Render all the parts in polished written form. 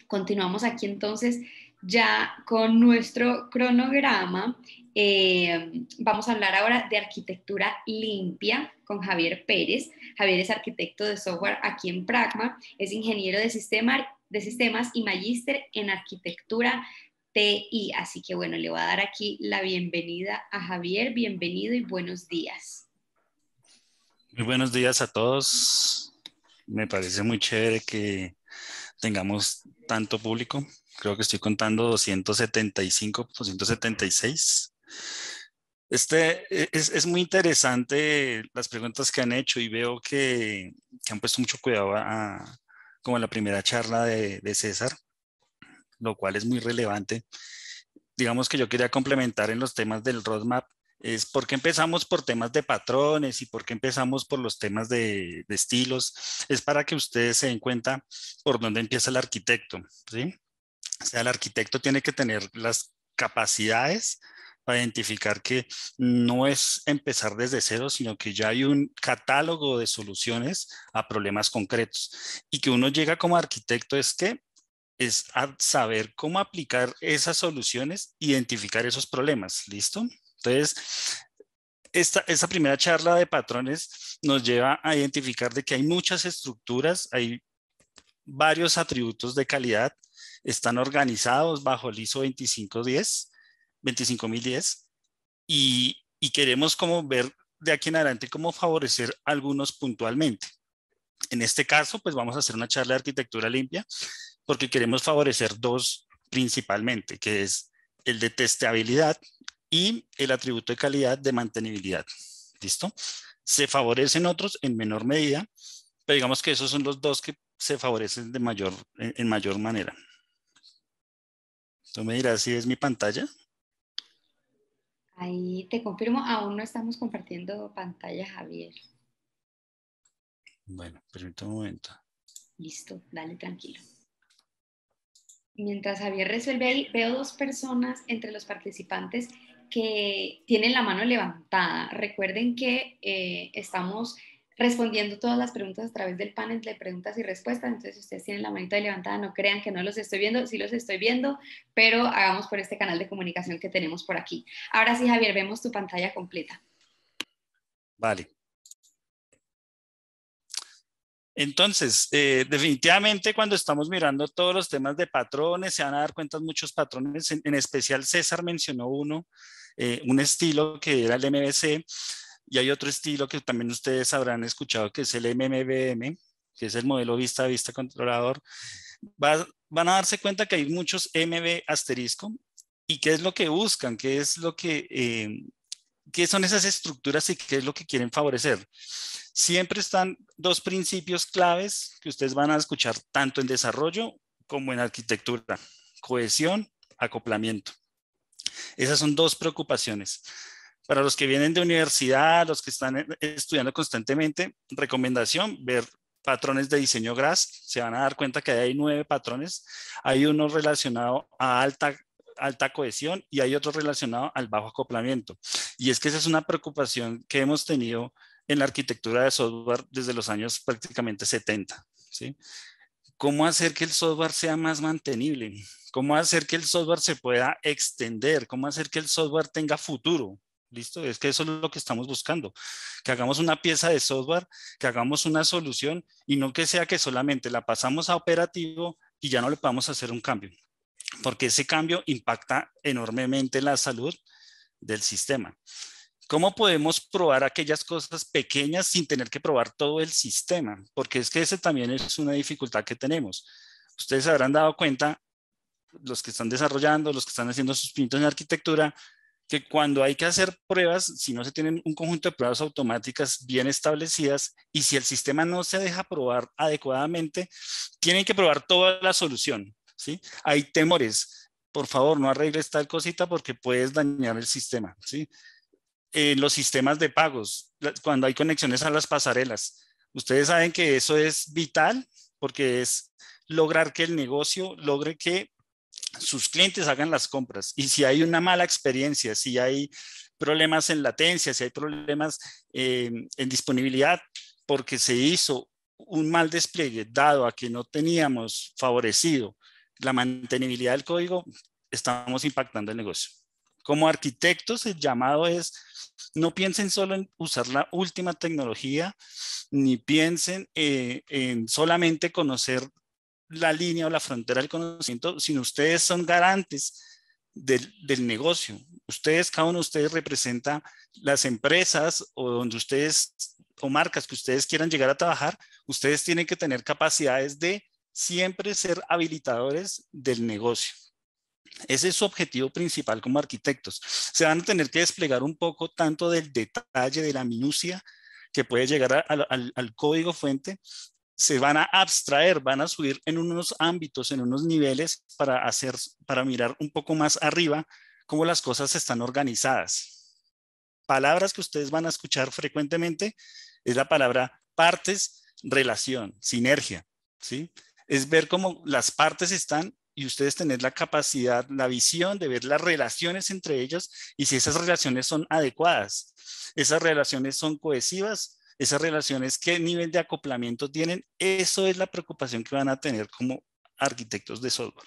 Continuamos aquí entonces ya con nuestro cronograma. Vamos a hablar ahora de arquitectura limpia con Javier Pérez. Javier es arquitecto de software aquí en Pragma, es ingeniero de sistemas y magíster en arquitectura TI. Así que bueno, le voy a dar aquí la bienvenida a Javier. Bienvenido y buenos días. Muy buenos días a todos. Me parece muy chévere que tengamos tanto público. Creo que estoy contando 275, 276. Es muy interesante las preguntas que han hecho y veo que han puesto mucho cuidado como en la primera charla de César, lo cual es muy relevante. Digamos que yo quería complementar en los temas del roadmap. Es por qué empezamos por temas de patrones y por qué empezamos por los temas de estilos. Es para que ustedes se den cuenta por dónde empieza el arquitecto, ¿sí? O sea, el arquitecto tiene que tener las capacidades para identificar que no es empezar desde cero, sino que ya hay un catálogo de soluciones a problemas concretos. Y que uno llega como arquitecto es a saber cómo aplicar esas soluciones, identificar esos problemas, ¿listo? Entonces, esta primera charla de patrones nos lleva a identificar de que hay muchas estructuras, hay varios atributos de calidad, están organizados bajo el ISO 25010 y queremos como ver de aquí en adelante cómo favorecer algunos puntualmente. En este caso, pues vamos a hacer una charla de arquitectura limpia porque queremos favorecer dos principalmente, que es el de testeabilidad y el atributo de calidad de mantenibilidad. ¿Listo? Se favorecen otros en menor medida, pero digamos que esos son los dos que se favorecen en mayor manera. Tú me dirás si es mi pantalla. Ahí te confirmo, aún no estamos compartiendo pantalla, Javier. Bueno, permítame un momento. Listo, dale tranquilo. Mientras Javier resuelve ahí, veo dos personas entre los participantes que tienen la mano levantada. Recuerden que estamos respondiendo todas las preguntas a través del panel de preguntas y respuestas. Entonces, si ustedes tienen la manita levantada, no crean que no los estoy viendo. Sí los estoy viendo, pero hagamos por este canal de comunicación que tenemos por aquí. Ahora sí, Javier, vemos tu pantalla completa. Vale. Entonces, definitivamente cuando estamos mirando todos los temas de patrones, se van a dar cuenta muchos patrones, en especial César mencionó uno, un estilo que era el MVC, y hay otro estilo que también ustedes habrán escuchado que es el MMVM, que es el modelo vista a vista controlador. Van a darse cuenta que hay muchos MV asterisco, y qué es lo que buscan, qué son esas estructuras y qué es lo que quieren favorecer. Siempre están dos principios claves que ustedes van a escuchar tanto en desarrollo como en arquitectura: cohesión, acoplamiento. Esas son dos preocupaciones. Para los que vienen de universidad, los que están estudiando constantemente, recomendación: ver patrones de diseño GRASS. Se van a dar cuenta que hay 9 patrones. Hay uno relacionado a alta cohesión y hay otro relacionado al bajo acoplamiento. Y es que esa es una preocupación que hemos tenido en la arquitectura de software desde los años prácticamente 70, ¿sí? ¿Cómo hacer que el software sea más mantenible? ¿Cómo hacer que el software se pueda extender? ¿Cómo hacer que el software tenga futuro? ¿Listo? Es que eso es lo que estamos buscando, que hagamos una pieza de software, que hagamos una solución y no que sea que solamente la pasamos a operativo y ya no le podamos hacer un cambio, porque ese cambio impacta enormemente la salud del sistema. ¿Cómo podemos probar aquellas cosas pequeñas sin tener que probar todo el sistema? Porque es que ese también es una dificultad que tenemos. Ustedes se habrán dado cuenta, los que están desarrollando, los que están haciendo sus pintos en arquitectura, que cuando hay que hacer pruebas, si no se tienen un conjunto de pruebas automáticas bien establecidas y si el sistema no se deja probar adecuadamente, tienen que probar toda la solución, ¿sí? Hay temores. Por favor, no arregles tal cosita porque puedes dañar el sistema, ¿sí? Los sistemas de pagos, cuando hay conexiones a las pasarelas. Ustedes saben que eso es vital porque es lograr que el negocio logre que sus clientes hagan las compras. Y si hay una mala experiencia, si hay problemas en latencia, si hay problemas en disponibilidad, porque se hizo un mal despliegue dado a que no teníamos favorecido la mantenibilidad del código, estamos impactando el negocio. Como arquitectos, el llamado es, no piensen solo en usar la última tecnología, ni piensen en solamente conocer la línea o la frontera del conocimiento, sino ustedes son garantes del negocio. Ustedes, cada uno de ustedes representa las empresas o donde ustedes o marcas que ustedes quieran llegar a trabajar. Ustedes tienen que tener capacidades de siempre ser habilitadores del negocio. Ese es su objetivo principal como arquitectos. Se van a tener que desplegar un poco tanto del detalle, de la minucia que puede llegar al código fuente. Se van a abstraer, van a subir en unos ámbitos, en unos niveles para mirar un poco más arriba cómo las cosas están organizadas. Palabras que ustedes van a escuchar frecuentemente es la palabra partes, relación, sinergia, ¿sí? Es ver cómo las partes están y ustedes tener la capacidad, la visión de ver las relaciones entre ellos y si esas relaciones son adecuadas, esas relaciones son cohesivas, esas relaciones, qué nivel de acoplamiento tienen. Eso es la preocupación que van a tener como arquitectos de software.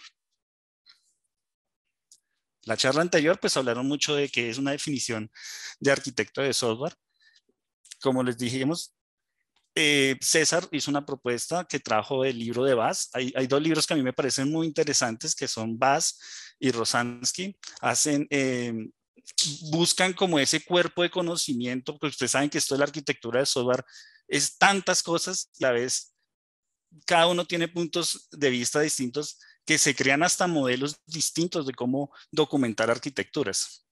La charla anterior, pues hablaron mucho de qué es una definición de arquitecto de software. Como les dijimos, César hizo una propuesta que trajo el libro de Bass. Hay dos libros que a mí me parecen muy interesantes, que son Bass y Rosansky. Buscan como ese cuerpo de conocimiento, porque ustedes saben que esto de la arquitectura de software es tantas cosas y a la vez cada uno tiene puntos de vista distintos que se crean hasta modelos distintos de cómo documentar arquitecturas.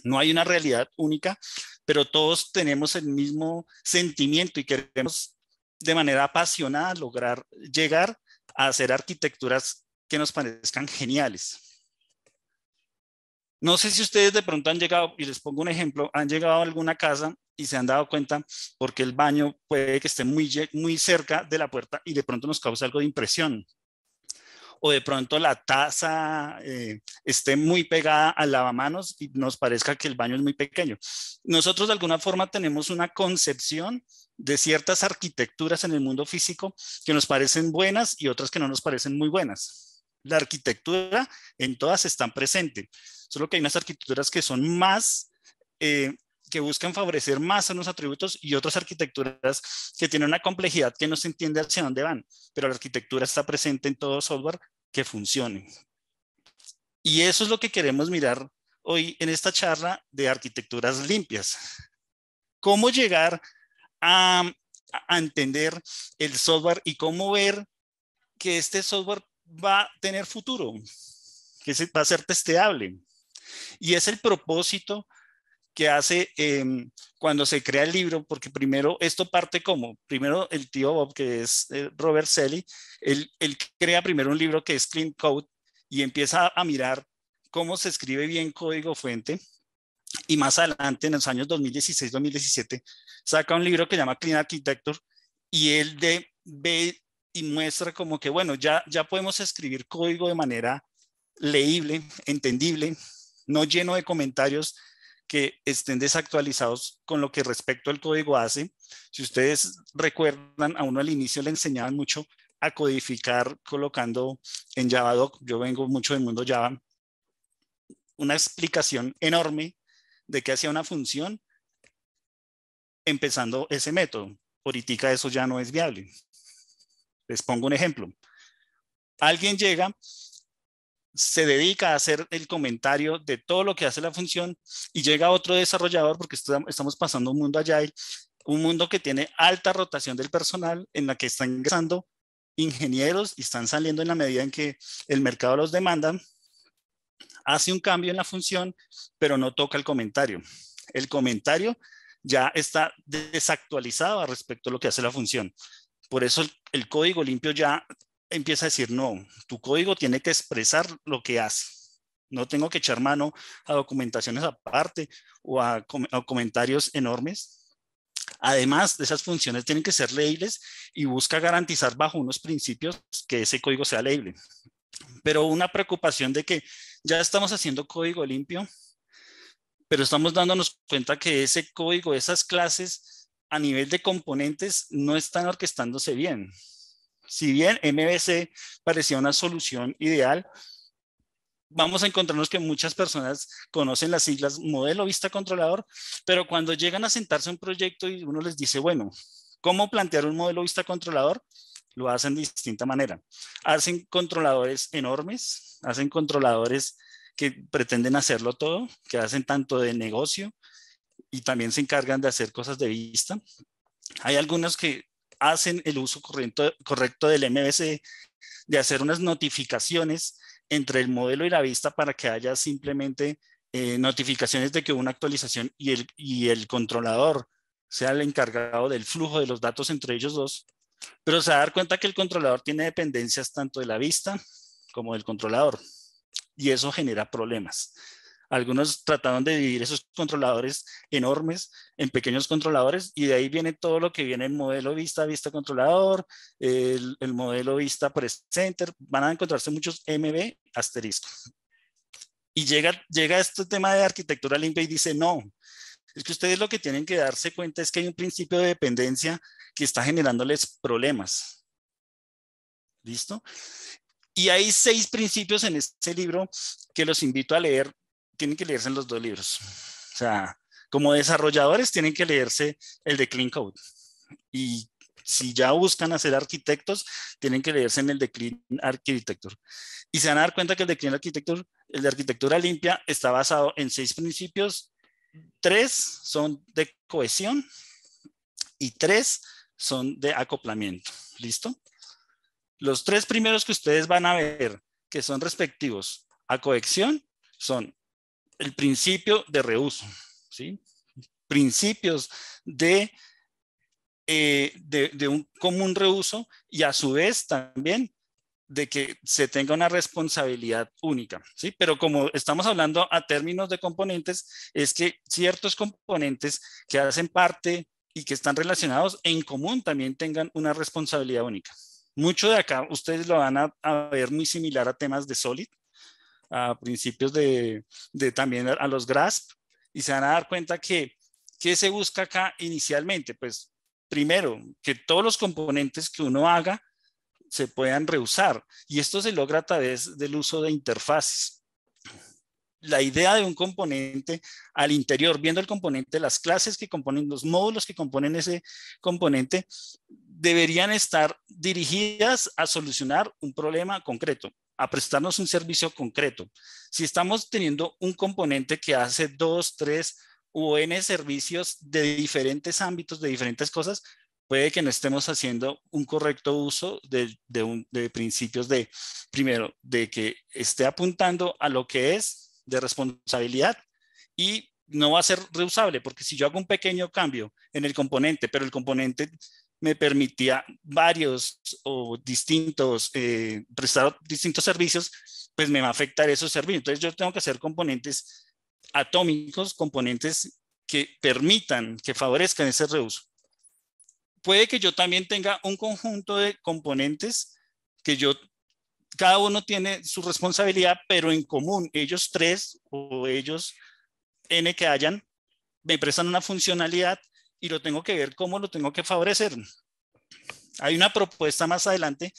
No hay una realidad única, pero todos tenemos el mismo sentimiento y queremos de manera apasionada lograr llegar a hacer arquitecturas que nos parezcan geniales. No sé si ustedes de pronto han llegado, y les pongo un ejemplo, han llegado a alguna casa y se han dado cuenta porque el baño puede que esté muy cerca de la puerta y de pronto nos causa algo de impresión. O de pronto la taza esté muy pegada al lavamanos y nos parezca que el baño es muy pequeño. Nosotros de alguna forma tenemos una concepción de ciertas arquitecturas en el mundo físico que nos parecen buenas y otras que no nos parecen muy buenas. La arquitectura en todas están presentes, solo que hay unas arquitecturas que son más que buscan favorecer más a unos atributos y otras arquitecturas que tienen una complejidad que no se entiende hacia dónde van, pero la arquitectura está presente en todo software que funcione. Y eso es lo que queremos mirar hoy en esta charla de arquitecturas limpias. ¿Cómo llegar a entender el software y cómo ver que este software va a tener futuro, que va a ser testeable? Y es el propósito que hace cuando se crea el libro, porque primero esto parte como, primero el tío Bob, que es Robert Selly, él crea primero un libro que es Clean Code y empieza a mirar cómo se escribe bien código fuente y más adelante en los años 2016-2017 saca un libro que se llama Clean Architecture y él ve y muestra como que bueno, ya podemos escribir código de manera leíble, entendible, no lleno de comentarios que estén desactualizados con lo que respecto al código hace. Si ustedes recuerdan, a uno al inicio le enseñaban mucho a codificar colocando en Javadoc, yo vengo mucho del mundo Java, una explicación enorme de qué hacía una función empezando ese método. Ahorita eso ya no es viable. Les pongo un ejemplo. Alguien llega, se dedica a hacer el comentario de todo lo que hace la función y llega otro desarrollador, porque estamos pasando un mundo agile, un mundo que tiene alta rotación del personal, en la que están ingresando ingenieros y están saliendo en la medida en que el mercado los demanda, hace un cambio en la función, pero no toca el comentario. El comentario ya está desactualizado respecto a lo que hace la función. Por eso el código limpio ya empieza a decir, no, tu código tiene que expresar lo que hace. No tengo que echar mano a documentaciones aparte o a comentarios enormes. Además, de esas funciones tienen que ser leíbles y busca garantizar bajo unos principios que ese código sea leíble. Pero una preocupación de que ya estamos haciendo código limpio, pero estamos dándonos cuenta que ese código, esas clases a nivel de componentes no están orquestándose bien. Si bien MVC parecía una solución ideal, vamos a encontrarnos que muchas personas conocen las siglas modelo vista controlador, pero cuando llegan a sentarse a un proyecto y uno les dice, bueno, ¿cómo plantear un modelo vista controlador? Lo hacen de distinta manera. Hacen controladores enormes, hacen controladores que pretenden hacerlo todo, que hacen tanto de negocio y también se encargan de hacer cosas de vista. Hay algunos que hacen el uso correcto del MVC, de hacer unas notificaciones entre el modelo y la vista para que haya simplemente notificaciones de que hubo una actualización y el controlador sea el encargado del flujo de los datos entre ellos dos. Pero se va a dar cuenta que el controlador tiene dependencias tanto de la vista como del controlador y eso genera problemas. Algunos trataron de dividir esos controladores enormes en pequeños controladores y de ahí viene todo lo que viene el modelo vista, vista controlador, el modelo vista presenter. Van a encontrarse muchos MV asterisco. Y llega este tema de arquitectura limpia y dice, no, es que ustedes lo que tienen que darse cuenta es que hay un principio de dependencia que está generándoles problemas. ¿Listo? Y hay 6 principios en este libro que los invito a leer. Tienen que leerse en los 2 libros. O sea, como desarrolladores tienen que leerse el de Clean Code. Y si ya buscan hacer arquitectos, tienen que leerse en el de Clean Architecture. Y se van a dar cuenta que el de Clean Architecture, el de arquitectura limpia, está basado en 6 principios. 3 son de cohesión y 3 son de acoplamiento. ¿Listo? Los 3 primeros que ustedes van a ver, que son respectivos a cohesión, son el principio de reuso, ¿sí? Principios de un común reuso y a su vez también de que se tenga una responsabilidad única, ¿sí? Pero como estamos hablando a términos de componentes, es que ciertos componentes que hacen parte y que están relacionados en común también tengan una responsabilidad única. Mucho de acá ustedes lo van a ver muy similar a temas de Solid, a principios de también a los GRASP, y se van a dar cuenta que ¿qué se busca acá inicialmente? Pues primero, que todos los componentes que uno haga se puedan reusar, y esto se logra a través del uso de interfaces. La idea de un componente al interior, viendo el componente, las clases que componen, los módulos que componen ese componente, deberían estar dirigidas a solucionar un problema concreto, a prestarnos un servicio concreto. Si estamos teniendo un componente que hace 2, 3 u n servicios de diferentes ámbitos, de diferentes cosas, puede que no estemos haciendo un correcto uso de principios de, primero, de que esté apuntando a lo que es de responsabilidad y no va a ser reusable, porque si yo hago un pequeño cambio en el componente, pero el componente me permitía varios o distintos, prestar distintos servicios, pues me va a afectar esos servicios. Entonces yo tengo que hacer componentes atómicos, componentes que permitan, que favorezcan ese reuso. Puede que yo también tenga un conjunto de componentes que cada uno tiene su responsabilidad, pero en común, ellos 3 o ellos N que hayan, me prestan una funcionalidad y lo tengo que ver cómo lo tengo que favorecer. Hay una propuesta más adelante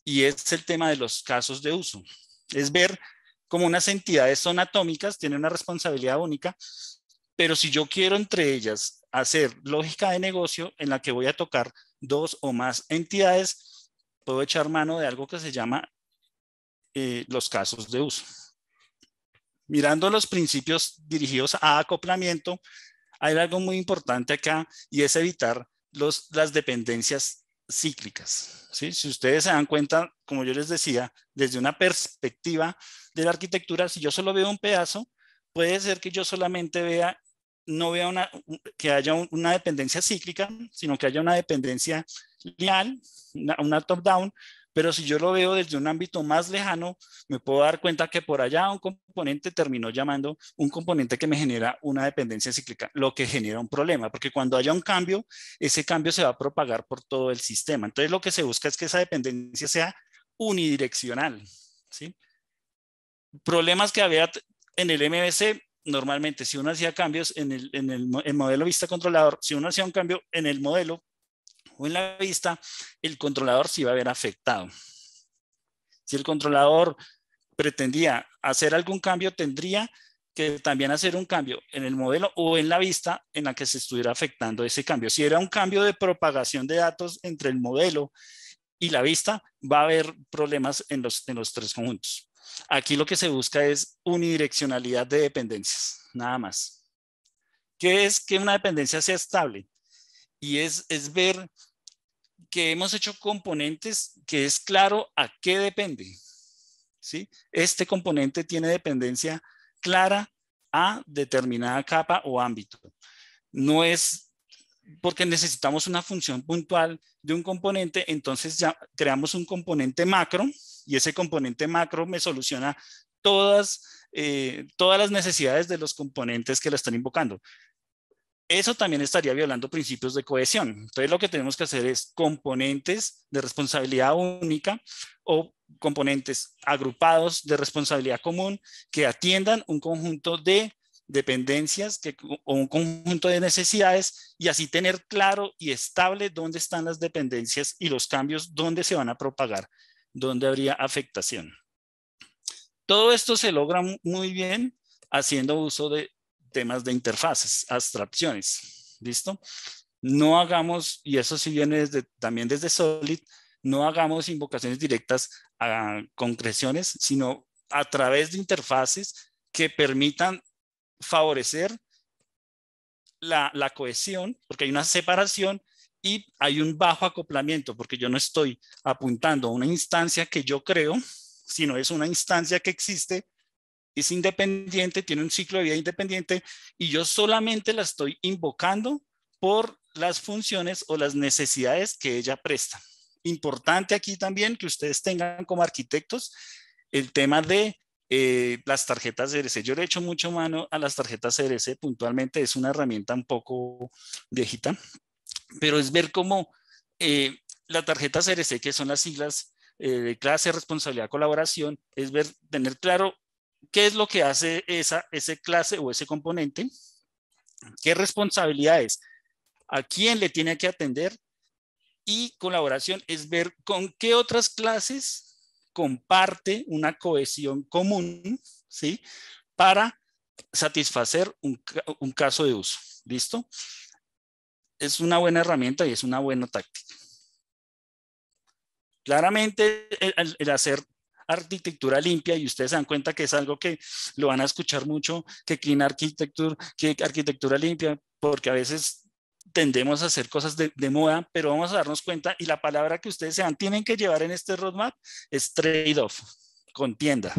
y es el tema de los casos de uso. Es ver cómo unas entidades son atómicas, tienen una responsabilidad única, pero si yo quiero entre ellas hacer lógica de negocio en la que voy a tocar 2 o más entidades, puedo echar mano de algo que se llama los casos de uso. Mirando los principios dirigidos a acoplamiento, hay algo muy importante acá y es evitar las dependencias cíclicas, ¿sí? Si ustedes se dan cuenta, como yo les decía, desde una perspectiva de la arquitectura, si yo solo veo un pedazo, puede ser que yo solamente no vea que haya una dependencia cíclica, sino que haya una dependencia lineal, una top-down, pero si yo lo veo desde un ámbito más lejano, me puedo dar cuenta que por allá un componente terminó llamando un componente que me genera una dependencia cíclica, lo que genera un problema, porque cuando haya un cambio, ese cambio se va a propagar por todo el sistema. Entonces lo que se busca es que esa dependencia sea unidireccional, ¿sí? Problemas que había en el MVC, normalmente si uno hacía cambios en el modelo vista controlador, si uno hacía un cambio en el modelo, o en la vista, el controlador se iba a ver afectado. Si el controlador pretendía hacer algún cambio, tendría que también hacer un cambio en el modelo o en la vista en la que se estuviera afectando ese cambio. Si era un cambio de propagación de datos entre el modelo y la vista, va a haber problemas en los tres conjuntos. Aquí lo que se busca es unidireccionalidad de dependencias, nada más. ¿Qué es que una dependencia sea estable? Y es ver que hemos hecho componentes que es claro a qué depende. ¿Sí? Este componente tiene dependencia clara a determinada capa o ámbito. No es porque necesitamos una función puntual de un componente, entonces ya creamos un componente macro y ese componente macro me soluciona todas las necesidades de los componentes que la están invocando. Eso también estaría violando principios de cohesión. Entonces lo que tenemos que hacer es componentes de responsabilidad única o componentes agrupados de responsabilidad común que atiendan un conjunto de dependencias o un conjunto de necesidades y así tener claro y estable dónde están las dependencias y los cambios, dónde se van a propagar, dónde habría afectación. Todo esto se logra muy bien haciendo uso de temas de interfaces, abstracciones, ¿listo? No hagamos, y eso sí viene también desde Solid, no hagamos invocaciones directas a concreciones, sino a través de interfaces que permitan favorecer la cohesión, porque hay una separación y hay un bajo acoplamiento, porque yo no estoy apuntando a una instancia que yo creo, sino es una instancia que existe, es independiente, tiene un ciclo de vida independiente y yo solamente la estoy invocando por las funciones o las necesidades que ella presta. Importante aquí también que ustedes tengan como arquitectos el tema de las tarjetas CRC. Yo le he hecho mucho mano a las tarjetas CRC puntualmente, es una herramienta un poco viejita, pero es ver cómo la tarjeta CRC, que son las siglas de clase, responsabilidad, colaboración, es ver, tener claro qué es lo que hace ese clase o ese componente, qué responsabilidades, a quién le tiene que atender y colaboración es ver con qué otras clases comparte una cohesión común, ¿sí? Para satisfacer un caso de uso. ¿Listo? Es una buena herramienta y es una buena táctica. Claramente el hacer arquitectura limpia, y ustedes se dan cuenta que es algo que lo van a escuchar mucho, que clean architecture, que arquitectura limpia, porque a veces tendemos a hacer cosas de moda, pero vamos a darnos cuenta, y la palabra que ustedes tienen que llevar en este roadmap es trade-off, contienda.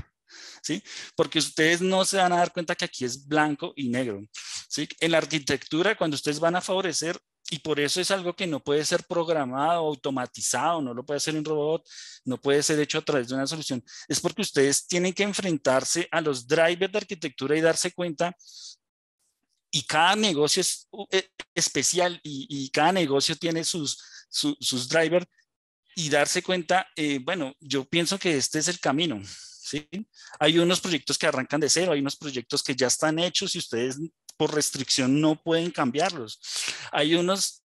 ¿Sí? Porque ustedes no se van a dar cuenta que aquí es blanco y negro. ¿Sí? En la arquitectura, cuando ustedes van a favorecer, y por eso es algo que no puede ser programado, automatizado, no lo puede hacer un robot, no puede ser hecho a través de una solución, es porque ustedes tienen que enfrentarse a los drivers de arquitectura y darse cuenta, y cada negocio es especial y cada negocio tiene sus drivers, y darse cuenta, bueno, yo pienso que este es el camino. ¿Sí? Hay unos proyectos que arrancan de cero, hay unos proyectos que ya están hechos y ustedes por restricción no pueden cambiarlos. Hay unos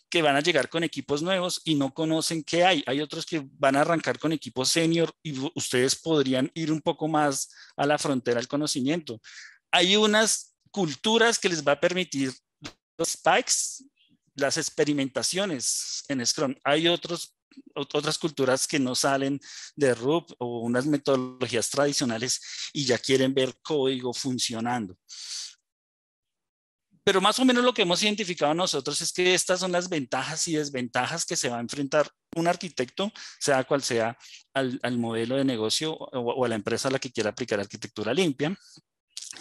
que van a llegar con equipos nuevos y no conocen qué hay. Hay otros que van a arrancar con equipos senior y ustedes podrían ir un poco más a la frontera del conocimiento. Hay unas culturas que les va a permitir los spikes, las experimentaciones en Scrum. Hay otras culturas que no salen de RUP o unas metodologías tradicionales y ya quieren ver código funcionando. Pero más o menos lo que hemos identificado nosotros es que estas son las ventajas y desventajas que se va a enfrentar un arquitecto, sea cual sea al modelo de negocio o a la empresa a la que quiera aplicar arquitectura limpia.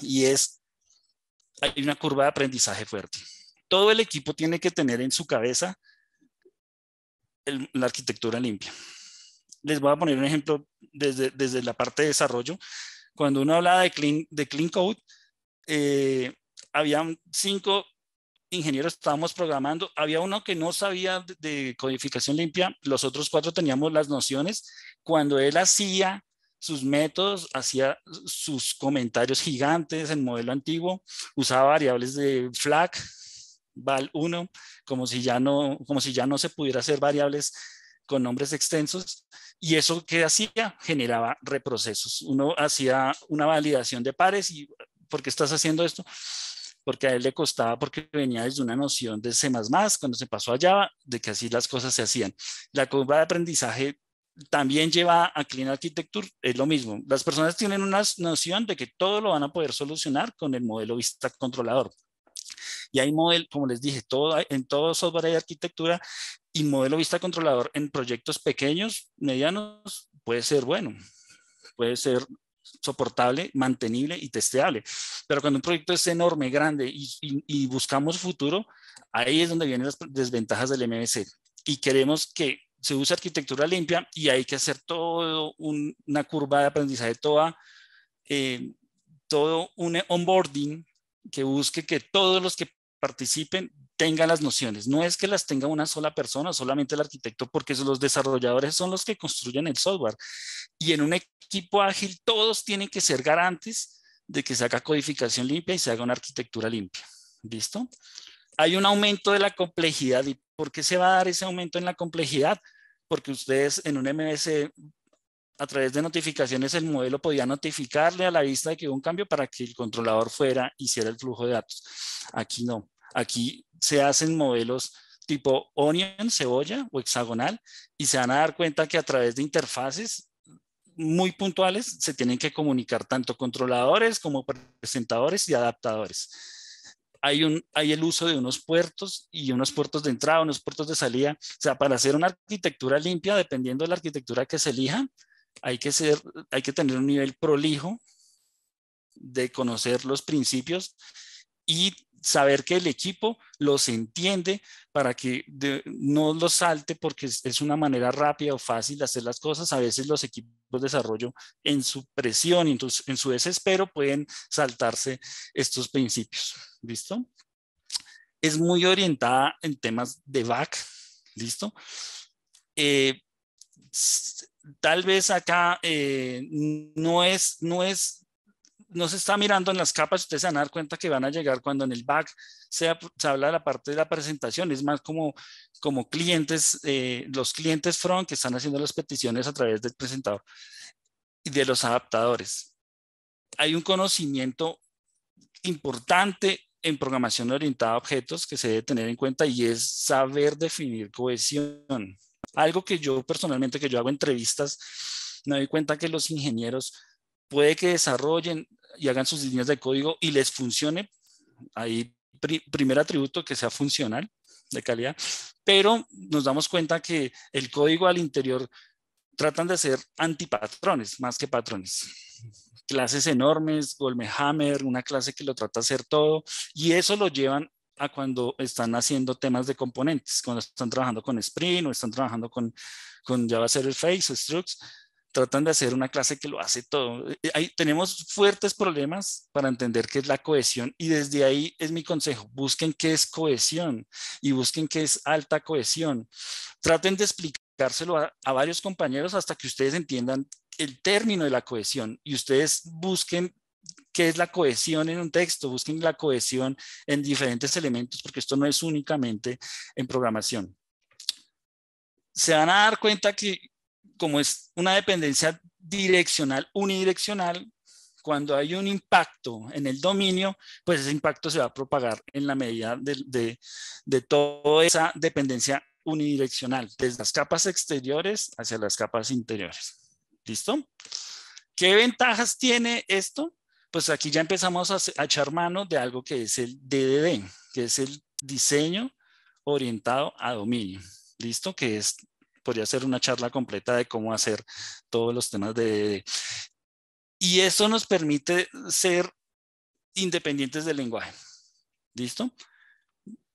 Y hay una curva de aprendizaje fuerte. Todo el equipo tiene que tener en su cabeza la arquitectura limpia. Les voy a poner un ejemplo desde la parte de desarrollo. Cuando uno hablaba de clean code, había 5 ingenieros, estábamos programando, había uno que no sabía de codificación limpia, los otros 4 teníamos las nociones. Cuando él hacía sus métodos, hacía sus comentarios gigantes en modelo antiguo, usaba variables de flag, val 1, como si ya no se pudiera hacer variables con nombres extensos. Y eso que hacía, generaba reprocesos. Uno hacía una validación de pares y ¿por qué estás haciendo esto? Porque a él le costaba, porque venía desde una noción de C++, cuando se pasó a Java, de que así las cosas se hacían. La curva de aprendizaje también lleva a Clean Architecture, es lo mismo. Las personas tienen una noción de que todo lo van a poder solucionar con el modelo vista controlador. Y hay modelo, como les dije, en todo software hay arquitectura, y modelo vista controlador en proyectos pequeños, medianos, puede ser bueno, puede ser soportable, mantenible y testeable. Pero cuando un proyecto es enorme, grande y buscamos futuro, ahí es donde vienen las desventajas del MVC. Y queremos que se use arquitectura limpia y hay que hacer todo una curva de aprendizaje, todo un onboarding que busque que todos los que participen tengan las nociones. No es que las tenga una sola persona, solamente el arquitecto, porque los desarrolladores son los que construyen el software. Y en un equipo ágil todos tienen que ser garantes de que se haga codificación limpia y se haga una arquitectura limpia. ¿Listo? Hay un aumento de la complejidad. ¿Y por qué se va a dar ese aumento en la complejidad? Porque ustedes en un MVC, a través de notificaciones, el modelo podía notificarle a la vista de que hubo un cambio para que el controlador fuera, hiciera el flujo de datos. Aquí no. Aquí se hacen modelos tipo onion, cebolla o hexagonal, y se van a dar cuenta que a través de interfaces muy puntuales se tienen que comunicar tanto controladores como presentadores y adaptadores. Hay el uso de unos puertos y unos puertos de entrada, unos puertos de salida. O sea, para hacer una arquitectura limpia, dependiendo de la arquitectura que se elija, hay que tener un nivel prolijo de conocer los principios y saber que el equipo los entiende para que no los salte, porque es una manera rápida o fácil de hacer las cosas. A veces los equipos de desarrollo, en su presión y en su desespero, pueden saltarse estos principios. ¿Listo? Es muy orientada en temas de back. ¿Listo? Tal vez acá no se está mirando en las capas. Ustedes se van a dar cuenta que van a llegar cuando en el back se habla de la parte de la presentación. Es más como clientes, los clientes front que están haciendo las peticiones a través del presentador y de los adaptadores. Hay un conocimiento importante en programación orientada a objetos que se debe tener en cuenta, y es saber definir cohesión. Algo que yo personalmente, que yo hago entrevistas, me doy cuenta que los ingenieros puede que desarrollen y hagan sus líneas de código y les funcione. Ahí, primer atributo, que sea funcional, de calidad, pero nos damos cuenta que el código al interior tratan de ser antipatrones más que patrones. Clases enormes, Goldhammer, una clase que lo trata de hacer todo, y eso lo llevan a cuando están haciendo temas de componentes, cuando están trabajando con Spring o están trabajando con Java Server Face o Structs. Tratan de hacer una clase que lo hace todo. Tenemos fuertes problemas para entender qué es la cohesión, y desde ahí es mi consejo: busquen qué es cohesión y busquen qué es alta cohesión. Traten de explicárselo a varios compañeros hasta que ustedes entiendan el término de la cohesión, y ustedes busquen qué es la cohesión en un texto, busquen la cohesión en diferentes elementos, porque esto no es únicamente en programación. Se van a dar cuenta que, como es una dependencia direccional, unidireccional, cuando hay un impacto en el dominio, pues ese impacto se va a propagar en la medida de toda esa dependencia unidireccional, desde las capas exteriores hacia las capas interiores. ¿Listo? ¿Qué ventajas tiene esto? Pues aquí ya empezamos a echar mano de algo que es el DDD, que es el diseño orientado a dominio. ¿Listo? Que podría ser una charla completa de cómo hacer todos los temas de DDD. Y eso nos permite ser independientes del lenguaje. ¿Listo?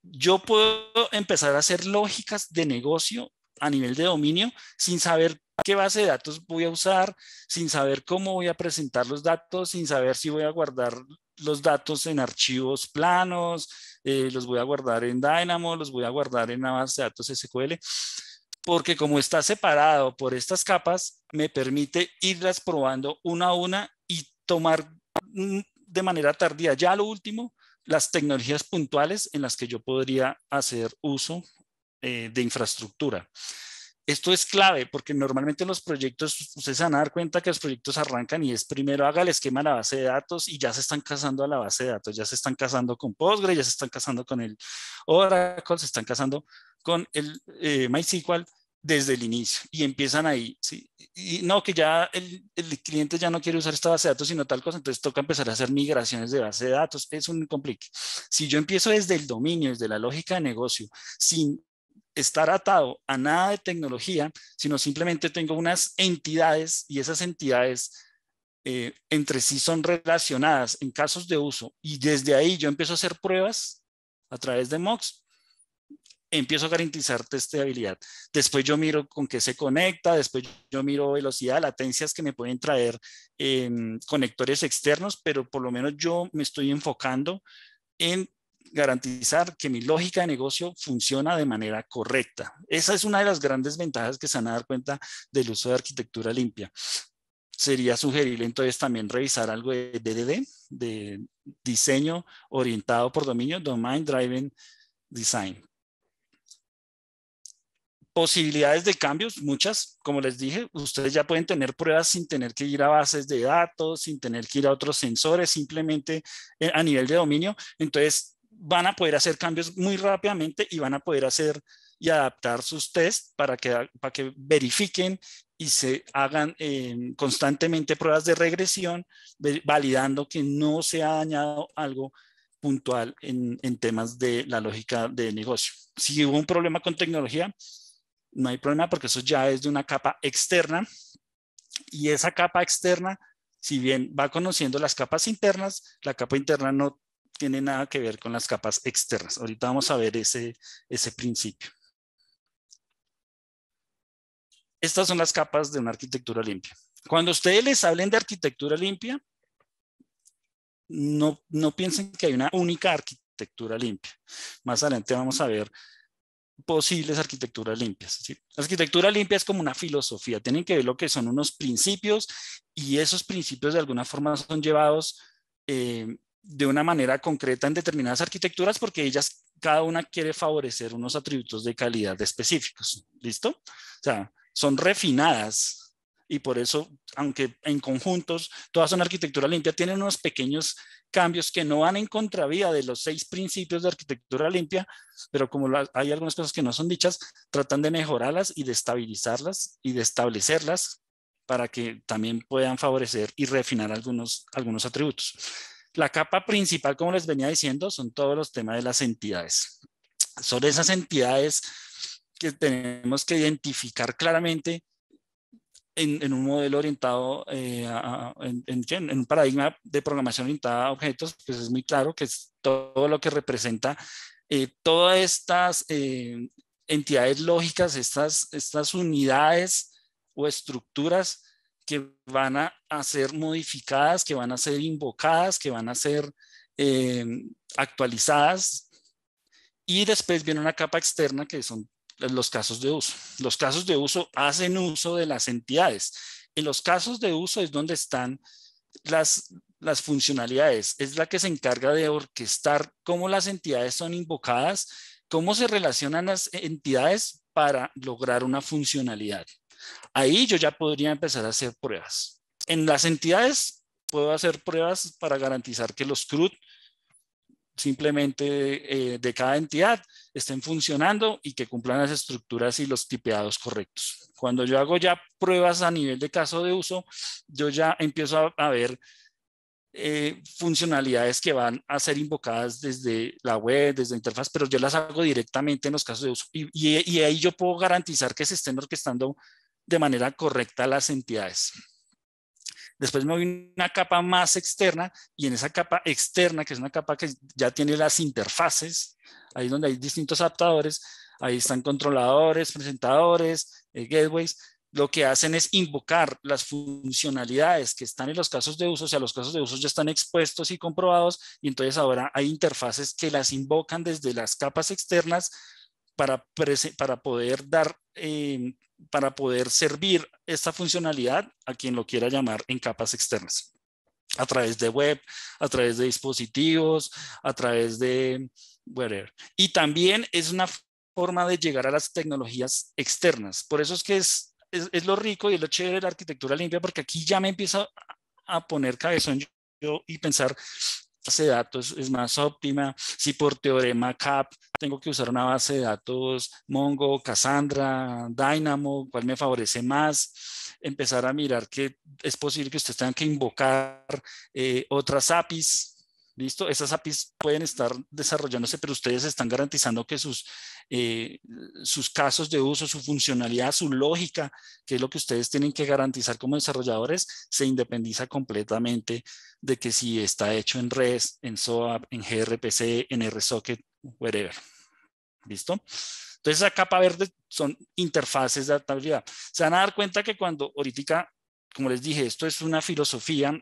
Yo puedo empezar a hacer lógicas de negocio a nivel de dominio sin saber qué base de datos voy a usar, sin saber cómo voy a presentar los datos, sin saber si voy a guardar los datos en archivos planos, los voy a guardar en Dynamo, los voy a guardar en una base de datos SQL, porque como está separado por estas capas, me permite irlas probando una a una y tomar de manera tardía ya lo último las tecnologías puntuales en las que yo podría hacer uso de infraestructura. Esto es clave porque normalmente los proyectos, ustedes se van a dar cuenta que los proyectos arrancan y es primero haga el esquema de la base de datos y ya se están casando a la base de datos, ya se están casando con Postgre, ya se están casando con el Oracle, se están casando con el MySQL desde el inicio y empiezan ahí, ¿sí? Y no, que ya el cliente ya no quiere usar esta base de datos sino tal cosa, entonces toca empezar a hacer migraciones de base de datos, es un complique. Si yo empiezo desde el dominio, desde la lógica de negocio, sin estar atado a nada de tecnología, sino simplemente tengo unas entidades y esas entidades entre sí son relacionadas en casos de uso y desde ahí yo empiezo a hacer pruebas a través de mocks, empiezo a garantizar testeabilidad. Después yo miro con qué se conecta, después yo miro velocidad, latencias que me pueden traer conectores externos, pero por lo menos yo me estoy enfocando en garantizar que mi lógica de negocio funciona de manera correcta. Esa es una de las grandes ventajas que se van a dar cuenta del uso de arquitectura limpia. Sería sugerible entonces también revisar algo de DDD, de diseño orientado por dominio, Domain Driven Design. Posibilidades de cambios, muchas, como les dije, ustedes ya pueden tener pruebas sin tener que ir a bases de datos, sin tener que ir a otros sensores, simplemente a nivel de dominio. Entonces, van a poder hacer cambios muy rápidamente y van a poder hacer y adaptar sus tests para que verifiquen y se hagan constantemente pruebas de regresión, validando que no se ha dañado algo puntual en temas de la lógica de negocio. Si hubo un problema con tecnología, no hay problema porque eso ya es de una capa externa y esa capa externa, si bien va conociendo las capas internas, la capa interna no tiene nada que ver con las capas externas. Ahorita vamos a ver ese principio. Estas son las capas de una arquitectura limpia. Cuando ustedes les hablen de arquitectura limpia, no piensen que hay una única arquitectura limpia. Más adelante vamos a ver posibles arquitecturas limpias. ¿Sí? La arquitectura limpia es como una filosofía, tienen que ver lo que son unos principios y esos principios de alguna forma son llevados de una manera concreta en determinadas arquitecturas porque ellas, cada una quiere favorecer unos atributos de calidad específicos. ¿Listo? O sea, son refinadas y por eso, aunque en conjuntos todas son arquitectura limpia, tienen unos pequeños cambios que no van en contravía de los 6 principios de arquitectura limpia, pero como hay algunas cosas que no son dichas, tratan de mejorarlas y de estabilizarlas y de establecerlas para que también puedan favorecer y refinar algunos atributos. La capa principal, como les venía diciendo, son todos los temas de las entidades. Son esas entidades que tenemos que identificar claramente en un modelo orientado en un paradigma de programación orientada a objetos, pues es muy claro que es todo lo que representa todas estas entidades lógicas, estas unidades o estructuras que van a ser modificadas, que van a ser invocadas, que van a ser actualizadas. Y después viene una capa externa que son los casos de uso. Los casos de uso hacen uso de las entidades. En los casos de uso es donde están las funcionalidades. Es la que se encarga de orquestar cómo las entidades son invocadas, cómo se relacionan las entidades para lograr una funcionalidad. Ahí yo ya podría empezar a hacer pruebas. En las entidades puedo hacer pruebas para garantizar que los CRUD simplemente de cada entidad estén funcionando y que cumplan las estructuras y los tipeados correctos. Cuando yo hago ya pruebas a nivel de caso de uso, yo ya empiezo a ver funcionalidades que van a ser invocadas desde la web, desde la interfaz, pero yo las hago directamente en los casos de uso y ahí yo puedo garantizar que se estén orquestando de manera correcta las entidades. Después me voy a una capa más externa y en esa capa externa, que es una capa que ya tiene las interfaces, ahí donde hay distintos adaptadores, ahí están controladores, presentadores, gateways, lo que hacen es invocar las funcionalidades que están en los casos de uso, o sea, los casos de uso ya están expuestos y comprobados y entonces ahora hay interfaces que las invocan desde las capas externas para poder dar para poder servir esta funcionalidad a quien lo quiera llamar en capas externas. a través de web, a través de dispositivos, a través de whatever. Y también es una forma de llegar a las tecnologías externas. Por eso es que es lo rico y lo chévere de la arquitectura limpia, porque aquí ya me empiezo a poner cabezón yo y pensar, base de datos es más óptima, si por teorema CAP tengo que usar una base de datos Mongo, Cassandra, Dynamo, cuál me favorece más, empezar a mirar que es posible que ustedes tengan que invocar otras APIs. ¿Listo? Esas APIs pueden estar desarrollándose, pero ustedes están garantizando que sus casos de uso, su funcionalidad, su lógica, que es lo que ustedes tienen que garantizar como desarrolladores, se independiza completamente de que si está hecho en REST, en SOAP, en gRPC, en RSocket, whatever. ¿Listo? Entonces, esa capa verde son interfaces de adaptabilidad. Se van a dar cuenta que cuando ahorita, como les dije, esto es una filosofía,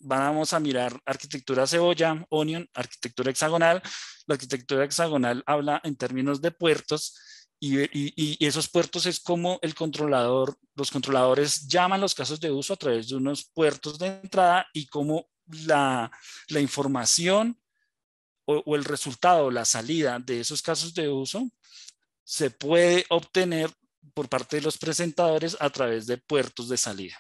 vamos a mirar arquitectura cebolla, onion, arquitectura hexagonal. La arquitectura hexagonal habla en términos de puertos y esos puertos es como el controlador, los controladores llaman los casos de uso a través de unos puertos de entrada y cómo la información o el resultado, la salida de esos casos de uso se puede obtener por parte de los presentadores a través de puertos de salida.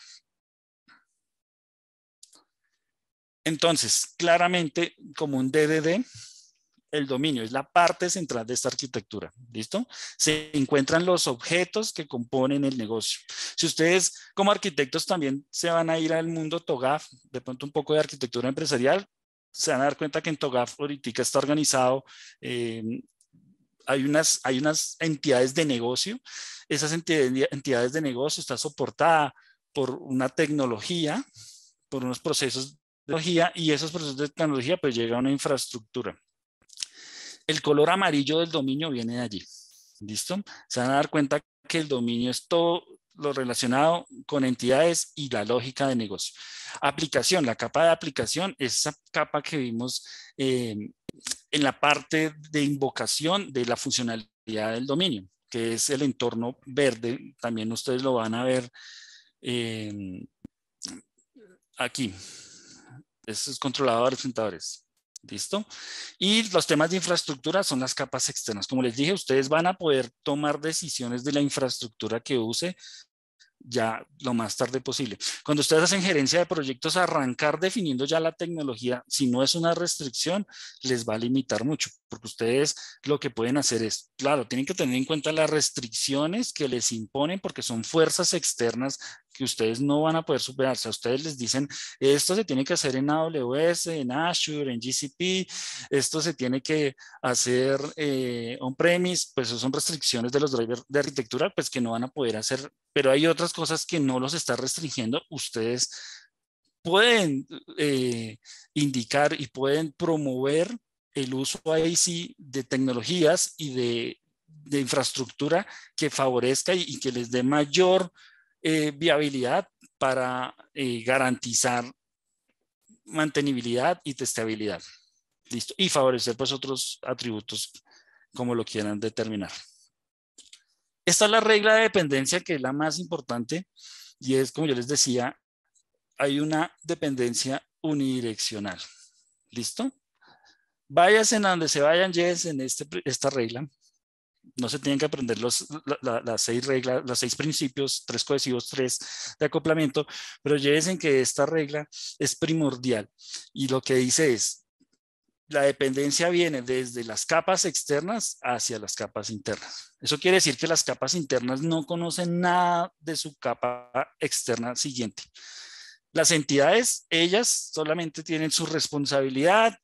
Entonces, claramente, como un DDD, el dominio es la parte central de esta arquitectura, ¿listo? Se encuentran los objetos que componen el negocio. Si ustedes como arquitectos también se van a ir al mundo TOGAF, de pronto un poco de arquitectura empresarial, se van a dar cuenta que en TOGAF ahorita está organizado, hay unas entidades de negocio, esas entidades de negocio están soportadas por una tecnología, por unos procesos de tecnología y esos procesos de tecnología pues llega a una infraestructura. El color amarillo del dominio viene de allí, ¿listo? Se van a dar cuenta que el dominio es todo lo relacionado con entidades y la lógica de negocio. Aplicación, la capa de aplicación es esa capa que vimos en la parte de invocación de la funcionalidad del dominio, que es el entorno verde. También ustedes lo van a ver aquí. Estos controladores, presentadores. ¿Listo? Y los temas de infraestructura son las capas externas. Como les dije, ustedes van a poder tomar decisiones de la infraestructura que use ya lo más tarde posible. Cuando ustedes hacen gerencia de proyectos, arrancar definiendo ya la tecnología, si no es una restricción, les va a limitar mucho, porque ustedes lo que pueden hacer es, claro, tienen que tener en cuenta las restricciones que les imponen, porque son fuerzas externas que ustedes no van a poder superar. O sea, ustedes les dicen, esto se tiene que hacer en AWS, en Azure, en GCP, esto se tiene que hacer on-premise, pues eso son restricciones de los drivers de arquitectura, pues que no van a poder hacer, pero hay otras cosas que no los está restringiendo. Ustedes pueden indicar y pueden promover el uso ahí sí de tecnologías y de infraestructura que favorezca y que les dé mayor viabilidad para garantizar mantenibilidad y testabilidad. Listo. Y favorecer pues otros atributos como lo quieran determinar. Esta es la regla de dependencia que es la más importante y es, como yo les decía, hay una dependencia unidireccional. ¿Listo? Váyanse en donde se vayan, llévense en esta regla. No se tienen que aprender las 6 reglas, los 6 principios, 3 cohesivos, 3 de acoplamiento, pero llévense en que esta regla es primordial. Y lo que dice es, la dependencia viene desde las capas externas hacia las capas internas. Eso quiere decir que las capas internas no conocen nada de su capa externa siguiente. Las entidades, ellas solamente tienen su responsabilidad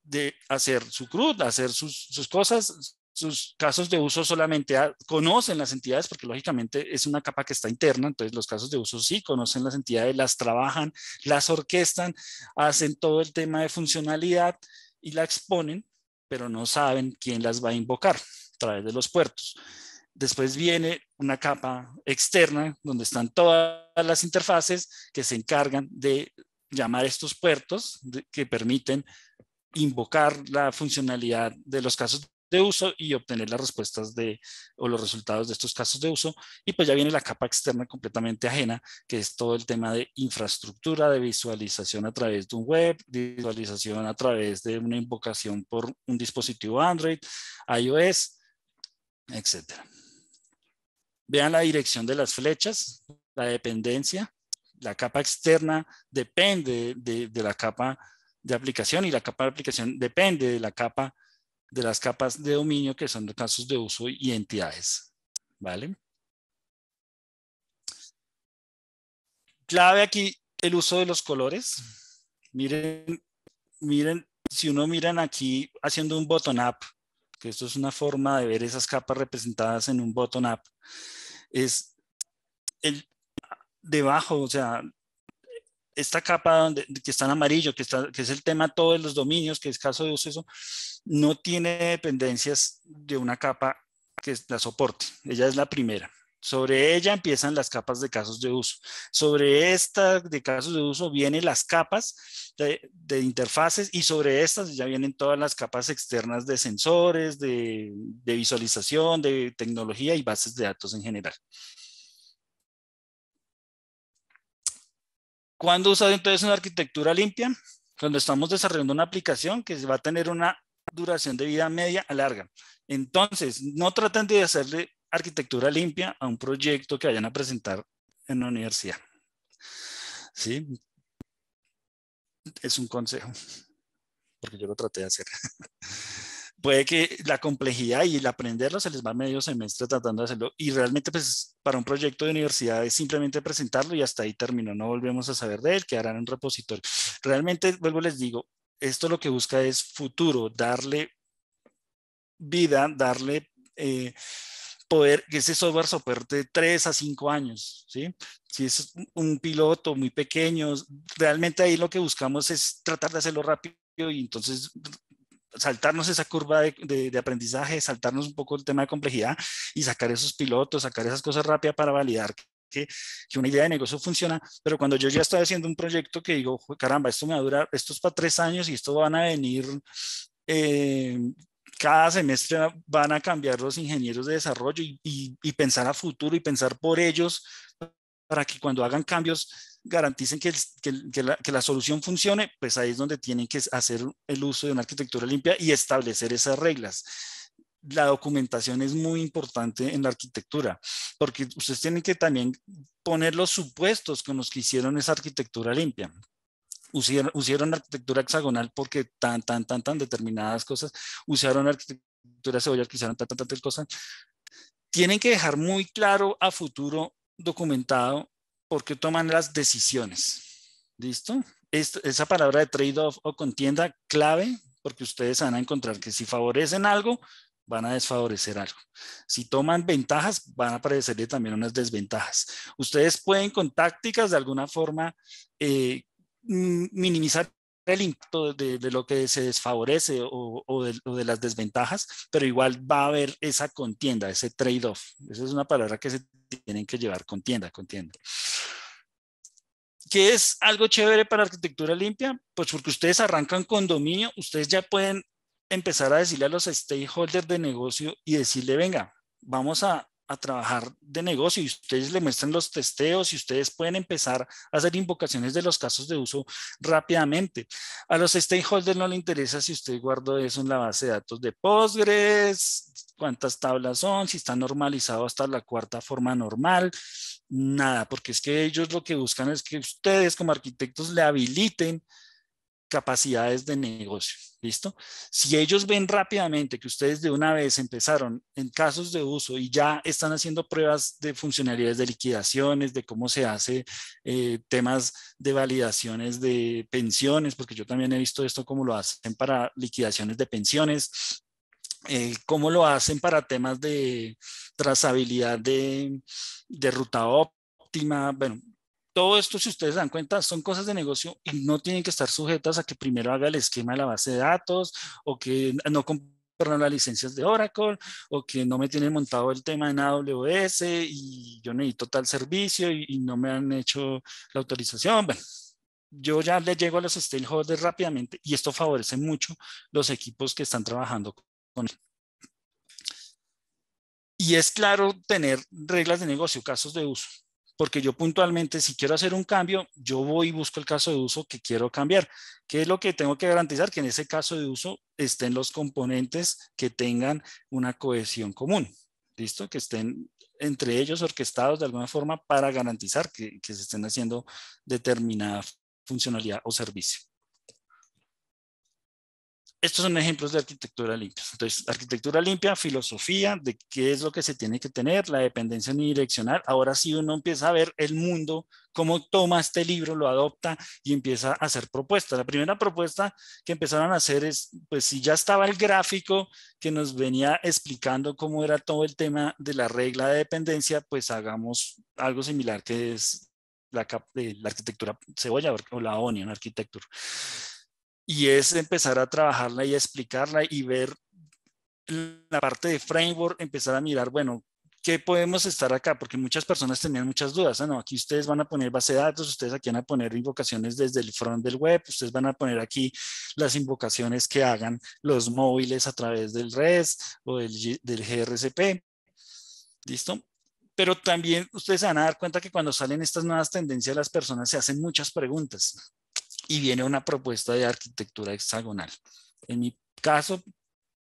de hacer su CRUD, hacer sus cosas, sus casos de uso solamente conocen las entidades porque lógicamente es una capa que está interna, entonces los casos de uso sí conocen las entidades, las trabajan, las orquestan, hacen todo el tema de funcionalidad y la exponen, pero no saben quién las va a invocar a través de los puertos. Después viene una capa externa donde están todas las interfaces que se encargan de llamar estos puertos que permiten invocar la funcionalidad de los casos de uso y obtener las respuestas o los resultados de estos casos de uso. Y pues ya viene la capa externa completamente ajena, que es todo el tema de infraestructura, de visualización a través de un web, visualización a través de una invocación por un dispositivo Android, iOS, etcétera. Vean la dirección de las flechas, la dependencia. La capa externa depende de la capa de aplicación y la capa de aplicación depende de la capa de las capas de dominio que son los casos de uso y entidades. ¿Vale? Clave aquí el uso de los colores. Miren, si uno miran aquí haciendo un bottom-up, que esto es una forma de ver esas capas representadas en un bottom-up, es el debajo, o sea, esta capa que está en amarillo, que es el tema todo de los dominios, que es caso de uso, eso, no tiene dependencias de una capa que la soporte. Ella es la primera. Sobre ella empiezan las capas de casos de uso. Sobre esta de casos de uso vienen las capas de interfaces y sobre estas ya vienen todas las capas externas de sensores, de visualización, de tecnología y bases de datos en general. ¿Cuándo usar entonces una arquitectura limpia? Cuando estamos desarrollando una aplicación que va a tener una duración de vida media a larga. Entonces, no traten de hacerle arquitectura limpia a un proyecto que vayan a presentar en la universidad. ¿Sí? Es un consejo, porque yo lo traté de hacer. Puede que la complejidad y el aprenderlo se les va medio semestre tratando de hacerlo y realmente pues para un proyecto de universidad es simplemente presentarlo y hasta ahí terminó, no volvemos a saber de él, quedará en un repositorio. Realmente, vuelvo les digo, esto lo que busca es futuro, darle vida, darle poder que ese software soporte 3 a 5 años, ¿sí? Si es un piloto muy pequeño, realmente ahí lo que buscamos es tratar de hacerlo rápido y entonces saltarnos esa curva de aprendizaje, saltarnos un poco el tema de complejidad y sacar esos pilotos, sacar esas cosas rápidas para validar que una idea de negocio funciona, pero cuando yo ya estoy haciendo un proyecto que digo, caramba, esto me va a durar, esto es para 3 años y esto van a venir, cada semestre van a cambiar los ingenieros de desarrollo y pensar a futuro y pensar por ellos para que cuando hagan cambios garanticen que la solución funcione, pues ahí es donde tienen que hacer el uso de una arquitectura limpia y establecer esas reglas. La documentación es muy importante en la arquitectura, porque ustedes tienen que también poner los supuestos con los que hicieron esa arquitectura limpia. Usaron arquitectura hexagonal porque tan determinadas cosas, usaron arquitectura cebolla que usaron tantas cosas. Tienen que dejar muy claro a futuro documentado por qué toman las decisiones. ¿Listo? Esa palabra de trade-off o contienda clave, porque ustedes van a encontrar que si favorecen algo, van a desfavorecer algo. Si toman ventajas, van a aparecerle también unas desventajas. Ustedes pueden con tácticas de alguna forma minimizar el impacto de lo que se desfavorece o de las desventajas, pero igual va a haber esa contienda, ese trade-off. Esa es una palabra que se tienen que llevar, contienda. ¿Qué es algo chévere para arquitectura limpia? Pues porque ustedes arrancan con dominio, ustedes ya pueden empezar a decirle a los stakeholders de negocio y decirle, venga, vamos a trabajar de negocio y ustedes le muestran los testeos y ustedes pueden empezar a hacer invocaciones de los casos de uso rápidamente. A los stakeholders no les interesa si usted guardó eso en la base de datos de Postgres, cuántas tablas son, si está normalizado hasta la cuarta forma normal, nada, porque es que ellos lo que buscan es que ustedes como arquitectos le habiliten capacidades de negocio, ¿listo? Si ellos ven rápidamente que ustedes de una vez empezaron en casos de uso y ya están haciendo pruebas de funcionalidades de liquidaciones, de cómo se hace temas de validaciones de pensiones, porque yo también he visto esto cómo lo hacen para liquidaciones de pensiones, cómo lo hacen para temas de trazabilidad de ruta óptima, bueno, todo esto, si ustedes se dan cuenta, son cosas de negocio y no tienen que estar sujetas a que primero haga el esquema de la base de datos o que no compraron las licencias de Oracle o que no me tienen montado el tema en AWS y yo necesito tal servicio y no me han hecho la autorización. Bueno, yo ya le llego a los stakeholders rápidamente y esto favorece mucho los equipos que están trabajando con él. Y es claro tener reglas de negocio, casos de uso, porque yo puntualmente, si quiero hacer un cambio, yo voy y busco el caso de uso que quiero cambiar. ¿Qué es lo que tengo que garantizar? Que en ese caso de uso estén los componentes que tengan una cohesión común. ¿Listo? Que estén entre ellos orquestados de alguna forma para garantizar que se estén haciendo determinada funcionalidad o servicio. Estos son ejemplos de arquitectura limpia. Entonces, arquitectura limpia, filosofía de qué es lo que se tiene que tener, la dependencia unidireccional. Ahora sí uno empieza a ver el mundo, cómo toma este libro, lo adopta y empieza a hacer propuestas. La primera propuesta que empezaron a hacer es, pues si ya estaba el gráfico que nos venía explicando cómo era todo el tema de la regla de dependencia, pues hagamos algo similar que es la arquitectura cebolla o la Onion Architecture. Y es empezar a trabajarla y a explicarla y ver la parte de framework, empezar a mirar, bueno, ¿qué podemos estar acá? Porque muchas personas tenían muchas dudas. ¿No? Aquí ustedes van a poner base de datos, ustedes aquí van a poner invocaciones desde el front del web, ustedes van a poner aquí las invocaciones que hagan los móviles a través del REST o del gRCP. ¿Listo? Pero también ustedes se van a dar cuenta que cuando salen estas nuevas tendencias, las personas se hacen muchas preguntas y viene una propuesta de arquitectura hexagonal. En mi caso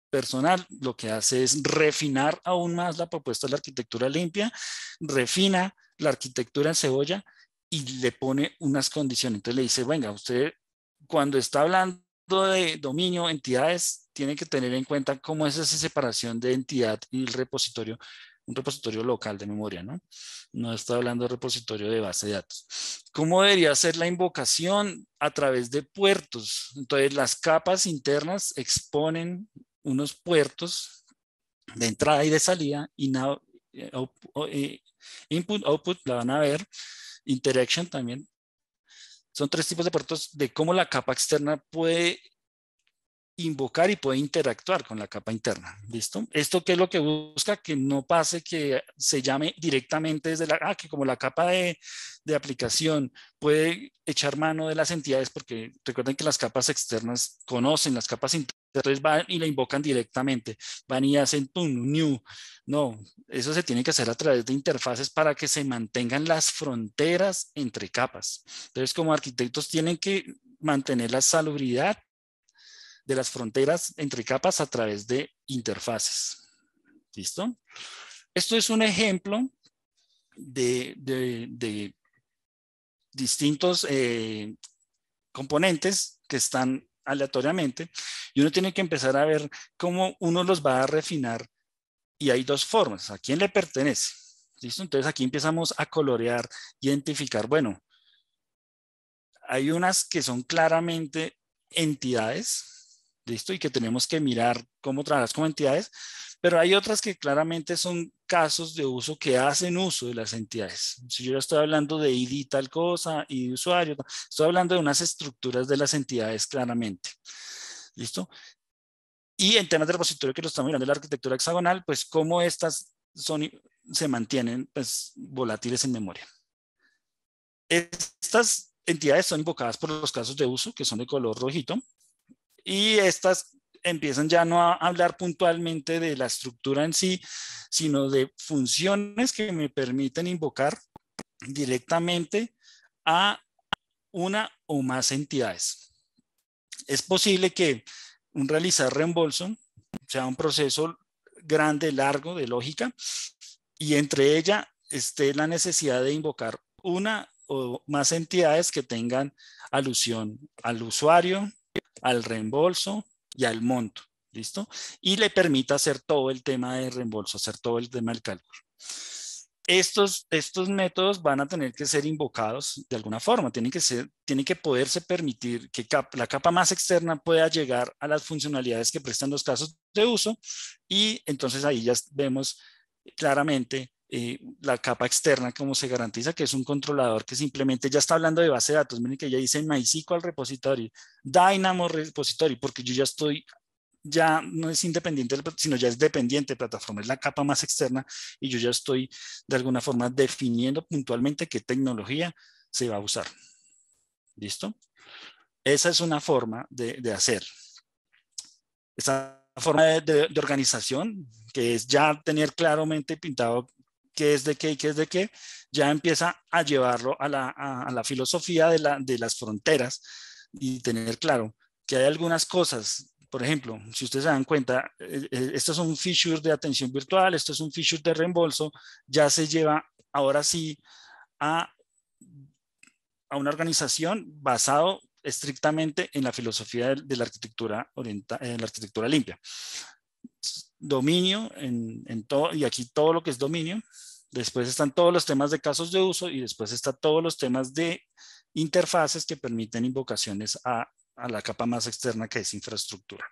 personal, lo que hace es refinar aún más la propuesta de la arquitectura limpia, refina la arquitectura en cebolla y le pone unas condiciones. Entonces le dice, venga, usted cuando está hablando de dominio, entidades, tiene que tener en cuenta cómo es esa separación de entidad y el repositorio, un repositorio local de memoria, ¿no? No está hablando de repositorio de base de datos. ¿Cómo debería ser la invocación? A través de puertos. Entonces, las capas internas exponen unos puertos de entrada y de salida, input, output, la van a ver, interaction también. Son tres tipos de puertos de cómo la capa externa puede invocar y puede interactuar con la capa interna. ¿Listo? ¿Esto qué es lo que busca? Que no pase que se llame directamente desde que como la capa de aplicación puede echar mano de las entidades, porque recuerden que las capas externas conocen las capas internas, entonces van y la invocan directamente, van y hacen un new. No, eso se tiene que hacer a través de interfaces para que se mantengan las fronteras entre capas. Entonces, como arquitectos tienen que mantener la salubridad de las fronteras entre capas a través de interfaces. ¿Listo? Esto es un ejemplo de distintos componentes que están aleatoriamente y uno tiene que empezar a ver cómo uno los va a refinar y hay dos formas. ¿A quién le pertenece? ¿Listo? Entonces aquí empezamos a colorear, identificar, bueno, hay unas que son claramente entidades, ¿listo? Y que tenemos que mirar cómo trabajar como entidades, pero hay otras que claramente son casos de uso que hacen uso de las entidades. Si yo ya estoy hablando de ID tal cosa, ID usuario, estoy hablando de unas estructuras de las entidades claramente, ¿listo? Y en temas de repositorio que lo estamos mirando de la arquitectura hexagonal, pues cómo estas se mantienen pues, volátiles en memoria. Estas entidades son invocadas por los casos de uso, que son de color rojito, y estas empiezan ya no a hablar puntualmente de la estructura en sí, sino de funciones que me permiten invocar directamente a una o más entidades. Es posible que un realizar reembolso sea un proceso grande, largo de lógica, y entre ella esté la necesidad de invocar una o más entidades que tengan alusión al usuario, al reembolso y al monto. ¿Listo? Y le permita hacer todo el tema de reembolso, hacer todo el tema del cálculo. Estos métodos van a tener que ser invocados de alguna forma, tiene que poderse permitir que la capa más externa pueda llegar a las funcionalidades que prestan los casos de uso y entonces ahí ya vemos claramente la capa externa como se garantiza que es un controlador que simplemente ya está hablando de base de datos. Miren que ya dice MySQL repository, Dynamo repository, porque yo ya no es independiente, sino ya es dependiente de plataforma, es la capa más externa y yo ya estoy de alguna forma definiendo puntualmente qué tecnología se va a usar. ¿Listo? Esa es una forma de hacer. Esa forma de organización que es ya tener claramente pintado qué es de qué y qué es de qué, ya empieza a llevarlo a la filosofía de las fronteras y tener claro que hay algunas cosas. Por ejemplo, si ustedes se dan cuenta, esto es un feature de atención virtual, esto es un feature de reembolso, ya se lleva ahora sí a una organización basado estrictamente en la filosofía de la arquitectura, la arquitectura limpia. Dominio en todo, y aquí todo lo que es dominio. Después están todos los temas de casos de uso y después están todos los temas de interfaces que permiten invocaciones a la capa más externa que es infraestructura.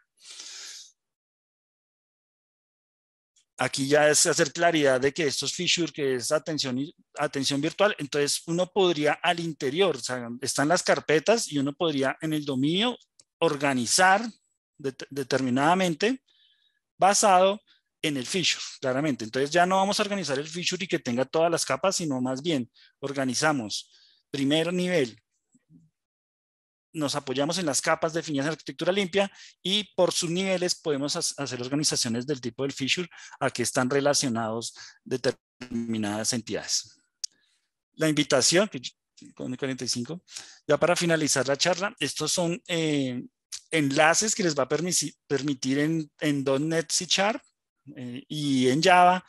Aquí ya es hacer claridad de que estos features, que es atención virtual, entonces uno podría al interior, o sea, están las carpetas y uno podría en el dominio organizar determinadamente basado en el feature, claramente. Entonces ya no vamos a organizar el feature y que tenga todas las capas, sino más bien organizamos primer nivel, nos apoyamos en las capas definidas en arquitectura limpia y por sus niveles podemos hacer organizaciones del tipo del feature a que están relacionados determinadas entidades. La invitación, con el 45, ya para finalizar la charla, estos son enlaces que les va a permitir en .NET C# y en Java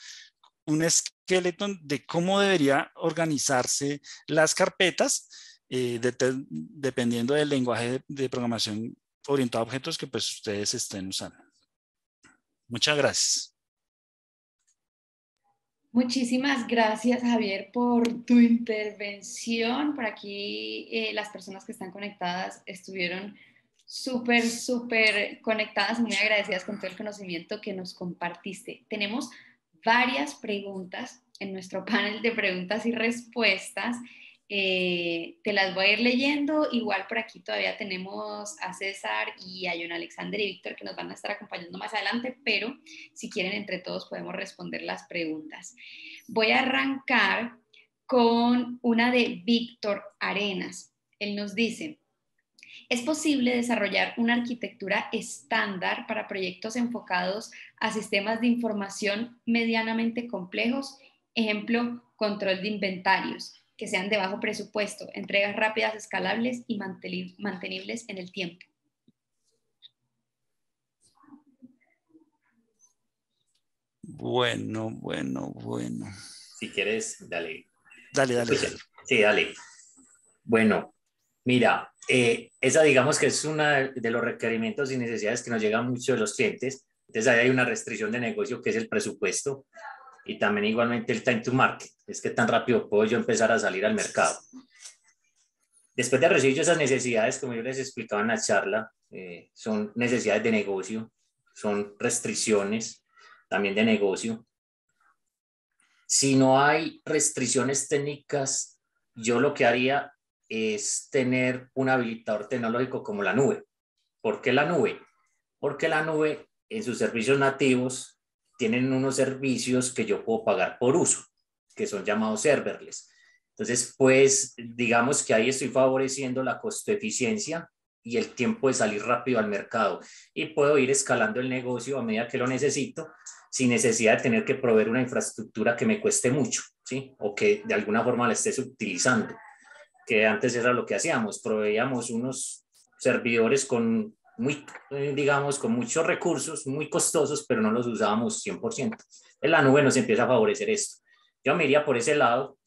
un esqueleto de cómo debería organizarse las carpetas dependiendo del lenguaje de programación orientado a objetos que pues ustedes estén usando. Muchas gracias. Muchísimas gracias, Javier, por tu intervención. Por aquí las personas que están conectadas estuvieron súper conectadas y muy agradecidas con todo el conocimiento que nos compartiste. Tenemos varias preguntas en nuestro panel de preguntas y respuestas. Te las voy a ir leyendo. Igual por aquí todavía tenemos a César y a John Alexander y Víctor que nos van a estar acompañando más adelante, pero si quieren entre todos podemos responder las preguntas. Voy a arrancar con una de Víctor Arenas. Él nos dice: ¿es posible desarrollar una arquitectura estándar para proyectos enfocados a sistemas de información medianamente complejos? Ejemplo, control de inventarios, que sean de bajo presupuesto, entregas rápidas, escalables y mantenibles en el tiempo. Bueno. Si quieres, dale. Dale. Sí, dale. Bueno, mira, esa digamos que es una de los requerimientos y necesidades que nos llegan mucho de los clientes. Entonces ahí hay una restricción de negocio que es el presupuesto y también igualmente el time to market. Es que tan rápido puedo yo empezar a salir al mercado. Después de recibir esas necesidades, como yo les explicaba en la charla, son necesidades de negocio, son restricciones también de negocio. Si no hay restricciones técnicas, yo lo que haría es tener un habilitador tecnológico como la nube. ¿Por qué la nube? Porque la nube en sus servicios nativos tienen unos servicios que yo puedo pagar por uso, que son llamados serverless. Entonces, pues, digamos que ahí estoy favoreciendo la costo-eficiencia y el tiempo de salir rápido al mercado. Y puedo ir escalando el negocio a medida que lo necesito, sin necesidad de tener que proveer una infraestructura que me cueste mucho, ¿sí? O que de alguna forma la estés utilizando. Que antes era lo que hacíamos, proveíamos unos servidores con digamos, con muchos recursos, muy costosos, pero no los usábamos 100%. En la nube nos empieza a favorecer esto. Yo me iría por ese lado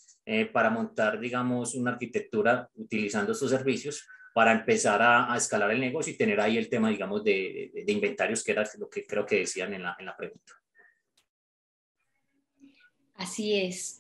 para montar, digamos, una arquitectura utilizando estos servicios para empezar a escalar el negocio y tener ahí el tema, digamos, de inventarios, que era lo que creo que decían en la pregunta. Así es.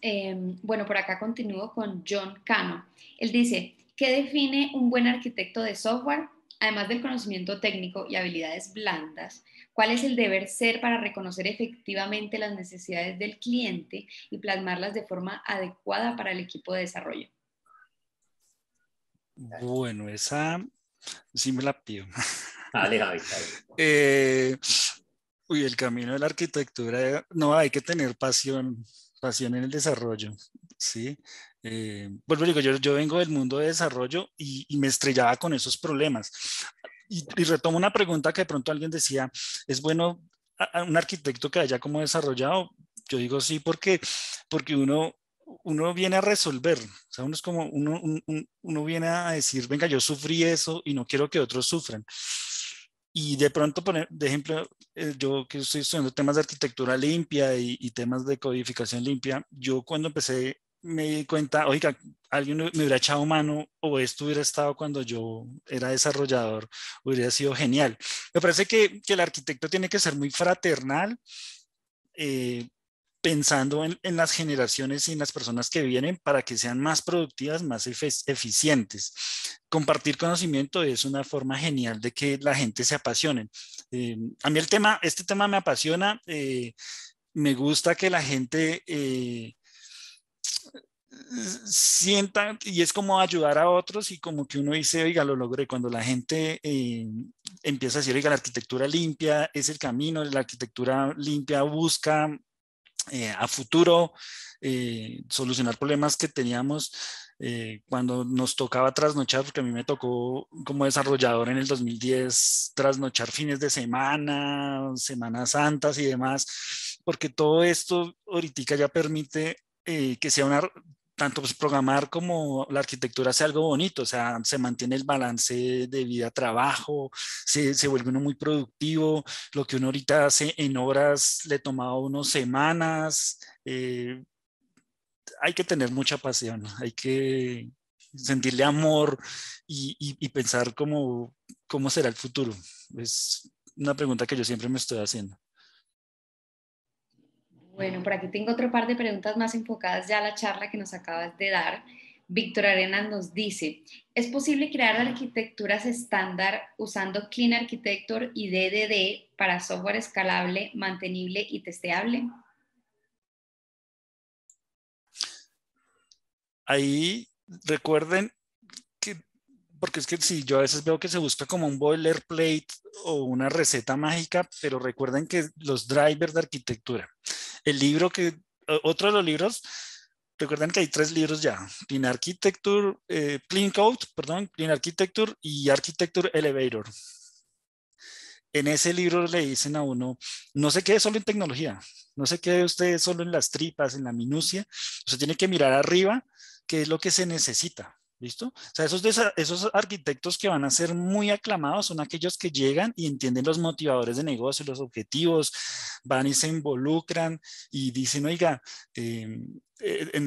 Bueno, por acá continúo con John Cano. Él dice: ¿qué define un buen arquitecto de software? Además del conocimiento técnico y habilidades blandas, ¿cuál es el deber ser para reconocer efectivamente las necesidades del cliente y plasmarlas de forma adecuada para el equipo de desarrollo? Bueno, esa sí me la pido. Dale, Javi. El camino de la arquitectura, no, hay que tener pasión en el desarrollo, ¿sí? Pues digo, yo vengo del mundo de desarrollo y me estrellaba con esos problemas. Y retomo una pregunta que de pronto alguien decía: ¿es bueno a un arquitecto que haya como desarrollado, yo digo sí, porque uno viene a resolver, o sea, uno es como, uno viene a decir, venga, yo sufrí eso y no quiero que otros sufran. Y de pronto, poner, de ejemplo, yo que estoy estudiando temas de arquitectura limpia y temas de codificación limpia, yo cuando empecé me di cuenta, oiga, alguien me hubiera echado mano o esto hubiera estado cuando yo era desarrollador, hubiera sido genial. Me parece que el arquitecto tiene que ser muy fraternal, eh, pensando en las generaciones y en las personas que vienen para que sean más productivas, más eficientes. Compartir conocimiento es una forma genial de que la gente se apasione. A mí este tema me apasiona. Me gusta que la gente sienta y es como ayudar a otros y como que uno dice, oiga, lo logré. Cuando la gente empieza a decir, oiga, la arquitectura limpia es el camino, la arquitectura limpia busca a futuro solucionar problemas que teníamos cuando nos tocaba trasnochar, porque a mí me tocó como desarrollador en el 2010 trasnochar fines de semana, Semanas Santas y demás, porque todo esto ahorita ya permite que sea una, tanto pues programar como la arquitectura sea algo bonito, o sea, se mantiene el balance de vida-trabajo, se vuelve uno muy productivo, lo que uno ahorita hace en horas le tomaba unos semanas. Hay que tener mucha pasión, hay que sentirle amor y pensar cómo será el futuro. Es una pregunta que yo siempre me estoy haciendo. Bueno, por aquí tengo otro par de preguntas más enfocadas ya a la charla que nos acabas de dar. Víctor Arenas nos dice, ¿es posible crear arquitecturas estándar usando Clean Architecture y DDD para software escalable, mantenible y testeable? Ahí recuerden que, porque es que sí, yo a veces veo que se busca como un boilerplate o una receta mágica, pero recuerden que los drivers de arquitectura, el libro otro de los libros, recuerden que hay 3 libros ya, Clean Architecture, Clean Code, perdón, Clean Architecture y Architecture Elevator. En ese libro le dicen a uno, no se quede solo en tecnología, no se quede usted solo en las tripas, en la minucia, usted tiene que mirar arriba qué es lo que se necesita. ¿Listo? O sea, esos arquitectos que van a ser muy aclamados son aquellos que llegan y entienden los motivadores de negocio, los objetivos, van y se involucran y dicen, oiga, en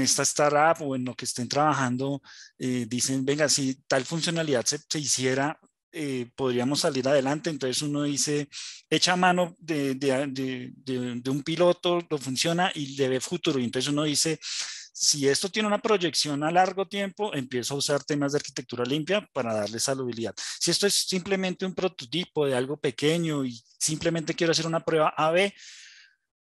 esta startup o en lo que estén trabajando, dicen, venga, si tal funcionalidad se hiciera, podríamos salir adelante. Entonces uno dice, echa mano de un piloto, lo funciona y le ve futuro. Y entonces uno dice, si esto tiene una proyección a largo tiempo, empiezo a usar temas de arquitectura limpia para darle salubridad. Si esto es simplemente un prototipo de algo pequeño y simplemente quiero hacer una prueba A/B,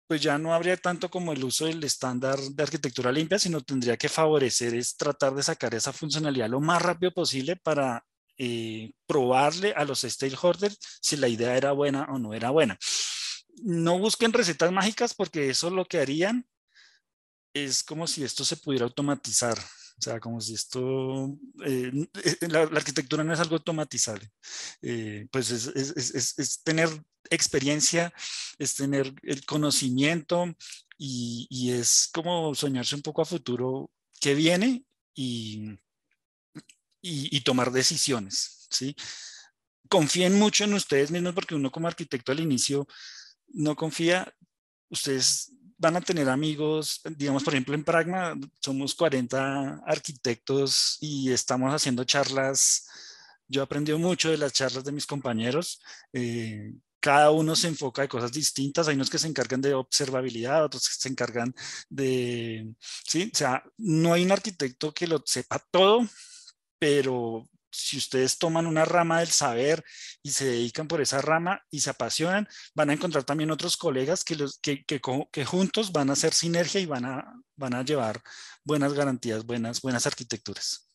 pues ya no habría tanto como el uso del estándar de arquitectura limpia, sino tendría que favorecer es tratar de sacar esa funcionalidad lo más rápido posible para probarle a los stakeholders si la idea era buena o no era buena. No busquen recetas mágicas porque eso lo que harían es como si esto se pudiera automatizar. O sea, como si esto, la arquitectura no es algo automatizable. Pues es tener experiencia, es tener el conocimiento y es como soñarse un poco a futuro que viene y, y tomar decisiones, ¿sí? Confíen mucho en ustedes mismos porque uno como arquitecto al inicio no confía. Ustedes van a tener amigos, digamos, por ejemplo, en Pragma somos 40 arquitectos y estamos haciendo charlas. Yo he aprendido mucho de las charlas de mis compañeros. Cada uno se enfoca de cosas distintas. Hay unos que se encargan de observabilidad, otros que se encargan de, sí, o sea, no hay un arquitecto que lo sepa todo, pero si ustedes toman una rama del saber y se dedican por esa rama y se apasionan, van a encontrar también otros colegas que juntos van a hacer sinergia y van a llevar buenas garantías, buenas arquitecturas.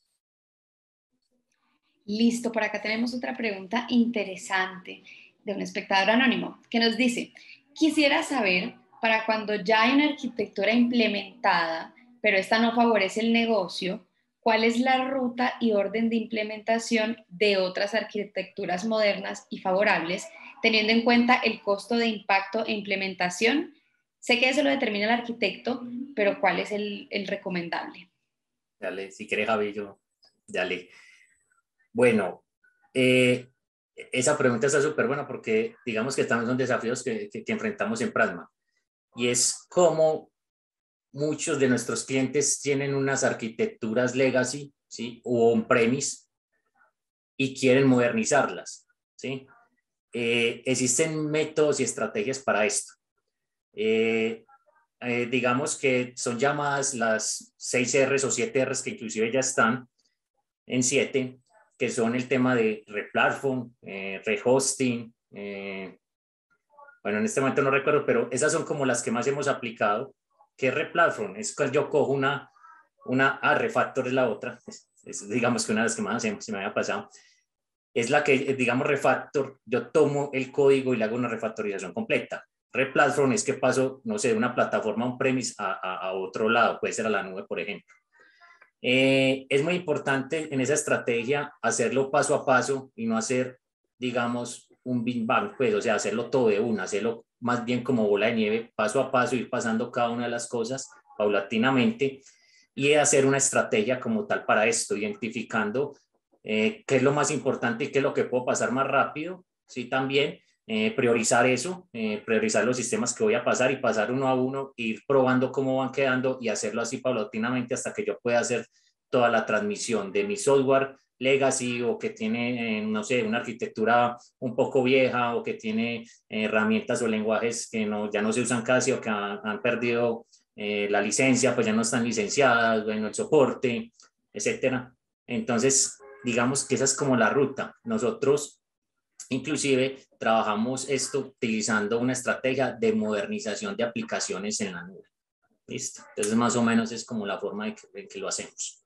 Listo, por acá tenemos otra pregunta interesante de un espectador anónimo que nos dice, quisiera saber para cuando ya hay una arquitectura implementada, pero esta no favorece el negocio, ¿cuál es la ruta y orden de implementación de otras arquitecturas modernas y favorables, teniendo en cuenta el costo de impacto e implementación? Sé que eso lo determina el arquitecto, pero ¿cuál es el recomendable? Dale, si quieres, Javi, yo, dale. Bueno, esa pregunta está súper buena porque digamos que también son desafíos que enfrentamos en Prasma. Y es cómo muchos de nuestros clientes tienen unas arquitecturas legacy, ¿sí? O on-premise y quieren modernizarlas, ¿sí? Existen métodos y estrategias para esto. Digamos que son llamadas las 6 Rs o 7 Rs, que inclusive ya están en 7, que son el tema de replatform, rehosting, bueno, en este momento no recuerdo, pero esas son como las que más hemos aplicado. ¿Qué es replatform? Es que yo cojo refactor es la otra, digamos que una de las que más hacemos, se me había pasado. Es la que, digamos, refactor, yo tomo el código y le hago una refactorización completa. Replatform es que paso, no sé, de una plataforma on-premise a otro lado, puede ser a la nube, por ejemplo. Es muy importante en esa estrategia hacerlo paso a paso y no hacer, digamos, un big bang, pues, o sea, hacerlo todo de una, hacerlo más bien como bola de nieve, paso a paso, ir pasando cada una de las cosas paulatinamente y hacer una estrategia como tal para esto, identificando qué es lo más importante y qué es lo que puedo pasar más rápido, sí, también priorizar eso, priorizar los sistemas que voy a pasar y pasar uno a uno, ir probando cómo van quedando y hacerlo así paulatinamente hasta que yo pueda hacer toda la transmisión de mi software legacy o que tiene, no sé, una arquitectura un poco vieja o que tiene herramientas o lenguajes que ya no se usan casi o que han perdido la licencia, pues ya no están licenciadas, bueno, el soporte, etcétera. Entonces, digamos que esa es como la ruta. Nosotros inclusive trabajamos esto utilizando una estrategia de modernización de aplicaciones en la nube. ¿Listo? Entonces, más o menos es como la forma en que lo hacemos.